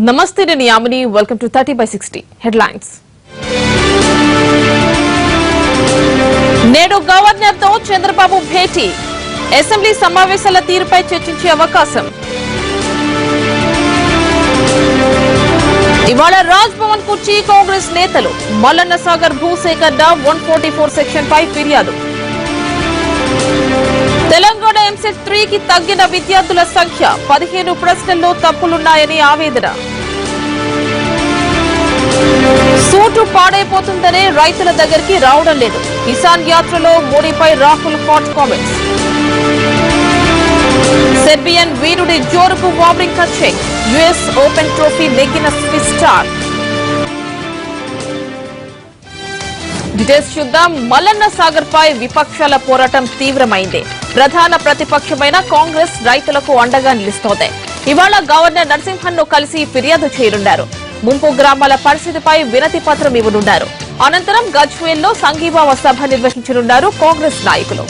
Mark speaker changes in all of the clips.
Speaker 1: Namaste, నేను Yamini. Welcome to 30/60 headlines. నేడు governor తో చంద్రబాబు భేటీ. అసెంబ్లీ సమావేశాల తీరుపై చర్చించే అవకాశం. ఇవాళ రాజ్ భవన్ కుర్చీ కాంగ్రెస్ నేతలు. మల్లన్న సాగర్ భూసేకరణ 144 సెక్షన్ పై ఫిర్యాదు. తెలంగాణ ఎంసెట్ 3 కి తగ్గిన విద్యార్థుల సంఖ్య. 15 ప్రశ్నల్లో తప్పులున్నాయని ఆవేదన. సూటు పాడైపోతుందనే రైతుల దగ్గరికి రావడం లేదు. కిసాన్ యాత్రలో మోడీపై రాహుల్ హాట్ కామెంట్స్. సెర్బియన్ వీరుడి జోరుకు వావ్రింకా చెక్. యుఎస్ ఓపెన్ ట్రోఫీ నెగ్గిన స్విస్ స్టార్. డీటెయిల్స్ చూద్దాం. మల్లన్న సాగర్ పై విపక్షాల పోరాటం తీవ్రమైంది. ప్రధాన ప్రతిపక్షమైన కాంగ్రెస్ రైతులకు అండగా నిలుస్తోంది. ఇవాళ గవర్నర్ నరసింహన్ను కలిసి ఫిర్యాదు చేయనున్నారు. ముంపు గ్రామాల పరిస్థితిపై వినతి పత్రం ఇవ్వనున్నారు. అనంతరం గజ్వేల్లో సంఘీభావ సభ నిర్వహించనున్నారు కాంగ్రెస్ నాయకులు.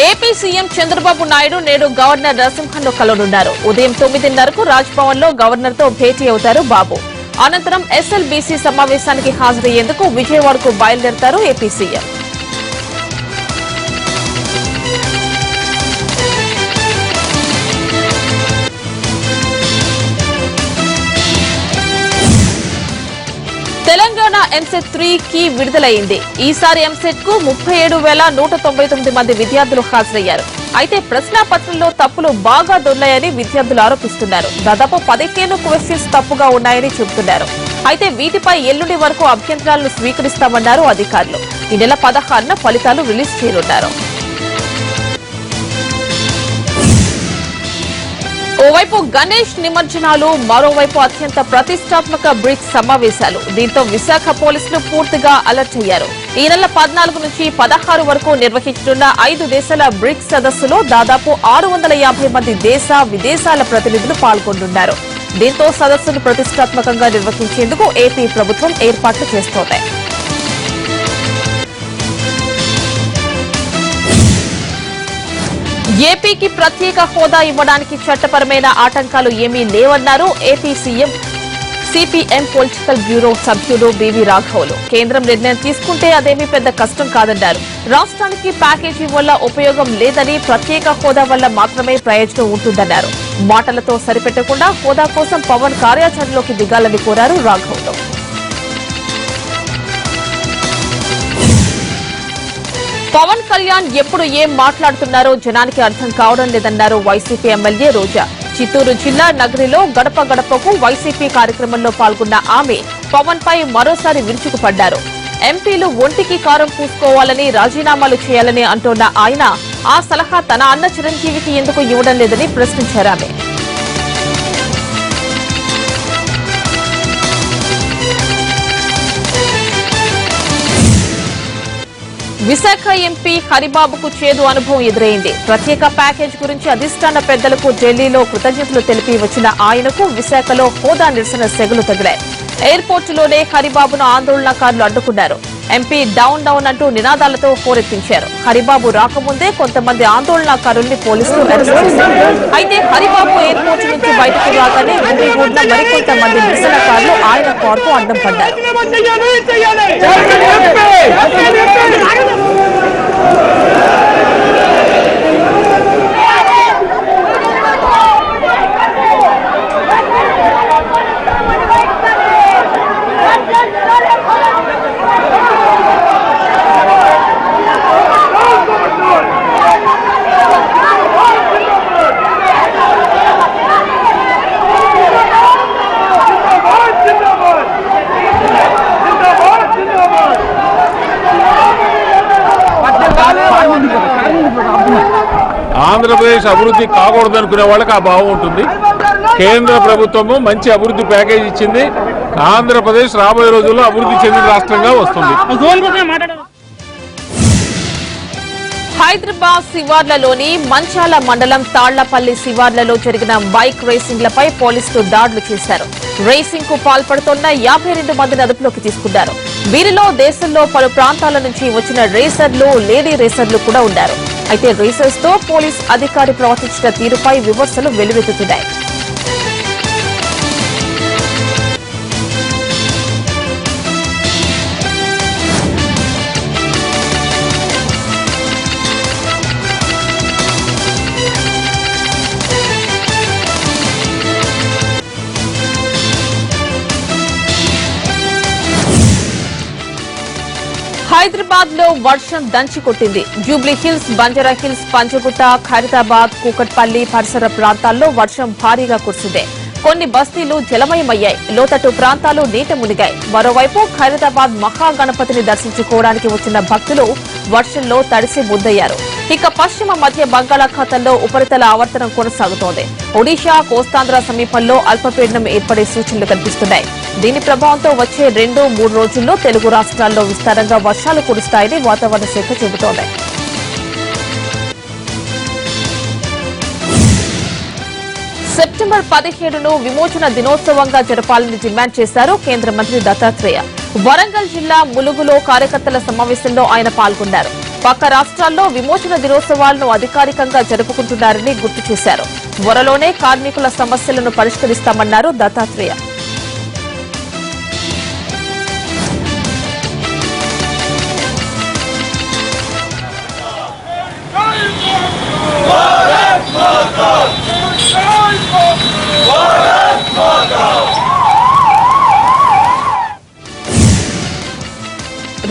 Speaker 1: ఏపీ సీఎం చంద్రబాబు నాయుడు నేడు గవర్నర్ నరసింహన్ను కలవనున్నారు. ఉదయం 9:30కు రాజ్ భవన్ లో గవర్నర్ తో భేటీ అవుతారు బాబు. అనంతరం ఎస్ఎల్బీసీ సమావేశానికి హాజరయ్యేందుకు విజయవాడకు బయలుదేరతారు ఏపీ సీఎం. తెలంగాణ ఎంసెట్ 3 కి విడుదలైంది. ఈసారి ఎంసెట్ కు 37,199 మంది విద్యార్థులు హాజరయ్యారు. అయితే ప్రశ్నాపత్రంలో తప్పులు బాగా దొర్లాయని విద్యార్థులు ఆరోపిస్తున్నారు. దాదాపు 15 క్వశ్చన్స్ తప్పుగా ఉన్నాయని చెబుతున్నారు. అయితే వీటిపై ఎల్లుండి వరకు అభ్యంతరాలను స్వీకరిస్తామన్నారు అధికారులు. ఈ నెల 16న ఫలితాలు రిలీజ్ చేయనున్నారు. ఓవైపు గణేష్ నిమజ్జనాలు, మరోవైపు అత్యంత ప్రతిష్టాత్మక బ్రిక్స్ సమావేశాలు. దీంతో విశాఖ పోలీసులు పూర్తిగా అలర్ట్ అయ్యారు. ఈ నెల 14 నుంచి 16 వరకు నిర్వహించనున్న 5 దేశాల బ్రిక్స్ సదస్సులో దాదాపు 650 మంది దేశ విదేశాల ప్రతినిధులు పాల్గొనున్నారు. దీంతో సదస్సును ప్రతిష్టాత్మకంగా నిర్వహించేందుకు ఏపీ ప్రభుత్వం ఏర్పాట్లు చేస్తోంది. ఏపీకి ప్రత్యేక హోదా ఇవ్వడానికి చట్టపరమైన ఆటంకాలు ఏమీ లేవన్నారు AP CM CPM political bureau సభ్యుడు బివి రాఘవులు. కేంద్రం నిర్ణయం తీసుకుంటే అదేమీ పెద్ద కష్టం కాదన్నారు. రాష్ట్రానికి ప్యాకేజీ వల్ల ఉపయోగం లేదని, ప్రత్యేక హోదా వల్ల మాత్రమే ప్రయోజనం ఉంటుందన్నారు. మాటలతో సరిపెట్టకుండా హోదా కోసం పవన్ కార్యాచరణలోకి దిగాలని కోరారు రాఘవులు. పవన్ కళ్యాణ్ ఎప్పుడు ఏం మాట్లాడుతున్నారో జనానికి అర్థం కావడం లేదన్నారు వైసీపీ ఎమ్మెల్యే రోజా. చిత్తూరు జిల్లా నగరిలో గడప గడపకు వైసీపీ కార్యక్రమంలో పాల్గొన్న ఆమె పవన్ పై మరోసారి విరుచుకుపడ్డారు. ఎంపీలు ఒంటికి కారం పూసుకోవాలని, రాజీనామాలు చేయాలని అంటోన్న ఆయన ఆ సలహా తన అన్న చిరంజీవికి ఎందుకు ఇవ్వడం లేదని ప్రశ్నించారు ఆమె. విశాఖ ఎంపీ హరిబాబుకు చేదు అనుభవం ఎదురైంది. ప్రత్యేక ప్యాకేజ్ గురించి అధిష్టాన పెద్దలకు ఢిల్లీలో కృతజ్ఞతలు తెలిపి వచ్చిన ఆయనకు విశాఖలో హోదా నిరసన సెగలు తగిలాయి. ఎయిర్పోర్టులోనే హరిబాబును ఆందోళనకారులు అడ్డుకున్నారు. ఎంపీ డౌన్ డౌన్ అంటూ నినాదాలతో హోరెత్తించారు. హరిబాబు రాకముందే కొంతమంది ఆందోళనకారుల్ని పోలీసులు అరెస్ట్ చేశారు. అయితే హరిబాబు ఎయిర్పోర్టు నుంచి బయటకు రాగానే గుమిగూడిన మరికొంతమంది నిరసనకారులు ఆయన కారుకు అడ్డం పడ్డారు.
Speaker 2: ఆంధ్రప్రదేశ్ అభివృద్ధి కాకూడదనుకునే వాళ్ళకి ఆ భావం ఉంటుంది. కేంద్ర ప్రభుత్వము మంచి అభివృద్ధి ప్యాకేజ్ ఇచ్చింది. ఆంధ్రప్రదేశ్ రాబోయే రోజుల్లో అభివృద్ధి చెందిన రాష్ట్రంగా వస్తుంది.
Speaker 1: హైదరాబాద్ శివార్లలోని మంచాల మండలం తాళ్లపల్లి శివార్లలో జరిగిన బైక్ రేసింగ్లపై పోలీసులు దాడులు చేశారు. రేసింగ్ కు పాల్పడుతున్న 52 మందిని అదుపులోకి తీసుకున్నారు. వీరిలో దేశంలో పలు ప్రాంతాల నుంచి వచ్చిన రేసర్లు, లేడీ రేసర్లు కూడా ఉన్నారు. అయితే రీసెర్చ్ తో పోలీస్ అధికారి ప్రవర్తించిన తీరుపై విమర్శలు వెల్లువెత్తుతున్నాయి. హైదరాబాద్ లో వర్షం దంచి కొట్టింది. Jubilee hills, Banjara hills, Panjagutta, Khairatabad, Kukatpally పరిసర ప్రాంతాల్లో వర్షం భారీగా కురిసింది. కొన్ని బస్తీలు జలమయమయ్యాయి. లోతట్టు ప్రాంతాలు నీట మునిగాయి. మరోవైపు ఖైరతాబాద్ మహాగణపతిని దర్శించుకోవడానికి వచ్చిన భక్తులు వర్షంలో తడిసి ముద్దయ్యారు. ఇక పశ్చిమ మధ్య బంగాళాఖాతంలో ఉపరితల ఆవర్తనం కొనసాగుతోంది. ఒడిషా, కోస్తాంధ్ర సమీపంలో అల్పపీడనం ఏర్పడే సూచనలు కనిపిస్తున్నాయి. దీని ప్రభావంతో వచ్చే 2-3 రోజుల్లో తెలుగు రాష్ట్రాల్లో విస్తారంగా వర్షాలు కురుస్తాయని వాతావరణ శాఖ చెబుతోంది. సెప్టెంబర్ 17ను విమోచన దినోత్సవంగా జరపాలని డిమాండ్ చేశారు కేంద్ర మంత్రి దత్తాత్రేయ. వరంగల్ జిల్లా ములుగులో కార్యకర్తల సమావేశంలో ఆయన పాల్గొన్నారు. పక్క రాష్ట్రాల్లో విమోచన దినోత్సవాలను అధికారికంగా జరుపుకుంటున్నారని గుర్తు చేశారు. త్వరలోనే కార్మికుల సమస్యలను పరిష్కరిస్తామన్నారు దత్తాత్రేయ.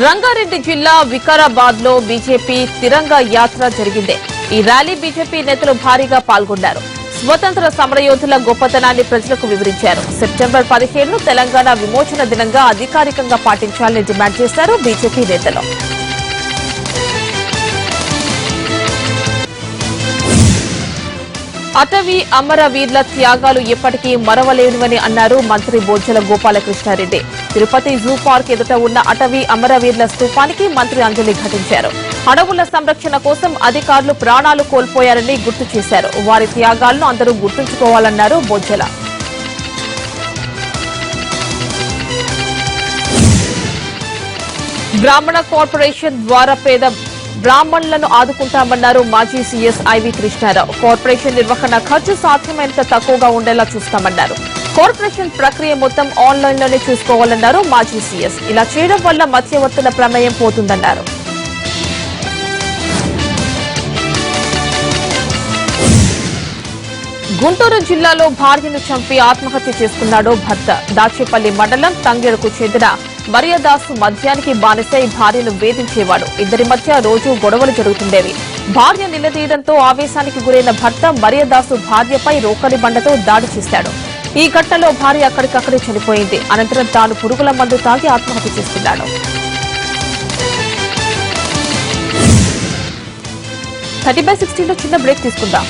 Speaker 1: రంగారెడ్డి జిల్లా వికారాబాద్ లో బీజేపీ తిరంగా యాత్ర జరిగింది. ఈ ర్యాలీ బీజేపీ నేతలు భారీగా పాల్గొన్నారు. స్వతంత్ర సమరయోధుల గొప్పతనాన్ని ప్రజలకు వివరించారు. సెప్టెంబర్ 17ను తెలంగాణ విమోచన దినంగా అధికారికంగా పాటించాలని డిమాండ్ చేశారు బీజేపీ నేతలు. అటవీ అమరవీరుల త్యాగాలు ఎప్పటికీ మరవలేనివని అన్నారు మంత్రి బొజ్జల గోపాలకృష్ణారెడ్డి. తిరుపతి జూ పార్క్ ఎదుట ఉన్న అటవీ అమరవీరుల స్తూపానికి మంత్రి అంజలి ఘటించారు. అడవుల సంరక్షణ కోసం అధికారులు ప్రాణాలు కోల్పోయారని గుర్తు చేశారు. వారి త్యాగాలను అందరూ గుర్తుంచుకోవాలన్నారు బొజ్జల. బ్రాహ్మణ కార్పొరేషన్ ద్వారా పేద బ్రాహ్మణులను ఆదుకుంటామన్నారు మాజీ సీఎస్ ఐవీ కృష్ణారావు. కార్పొరేషన్ నిర్వహణ ఖర్చు సాధ్యమైనంత తక్కువగా ఉండేలా చూస్తామన్నారు. కార్పొరేషన్ ప్రక్రియ మొత్తం ఆన్లైన్లోనే చూసుకోవాలన్నారు మాజీ సీఎస్. ఇలా చేయడం వల్ల మధ్యవర్తుల ప్రమేయం పోతుందన్నారు. గుంటూరు జిల్లాలో భార్యను చంపి ఆత్మహత్య చేసుకున్నాడు భర్త. దాచేపల్లి మండలం తంగేడుకు చెందిన మరియదాసు మద్యానికి బానిసై భార్యను వేధించేవాడు. ఇద్దరి మధ్య రోజూ గొడవలు జరుగుతుండేవి. భార్య నిలదీయడంతో ఆవేశానికి గురైన భర్త మరియదాసు భార్యపై రోకలి బండతో దాడి చేశాడు. ఈ ఘటనలో భార్య అక్కడికక్కడే చనిపోయింది. అనంతరం తాను పురుగుల మందు తాగి ఆత్మహత్య చేసుకున్నాడు. 30/60లో చిన్న బ్రేక్ తీసుకుందాం.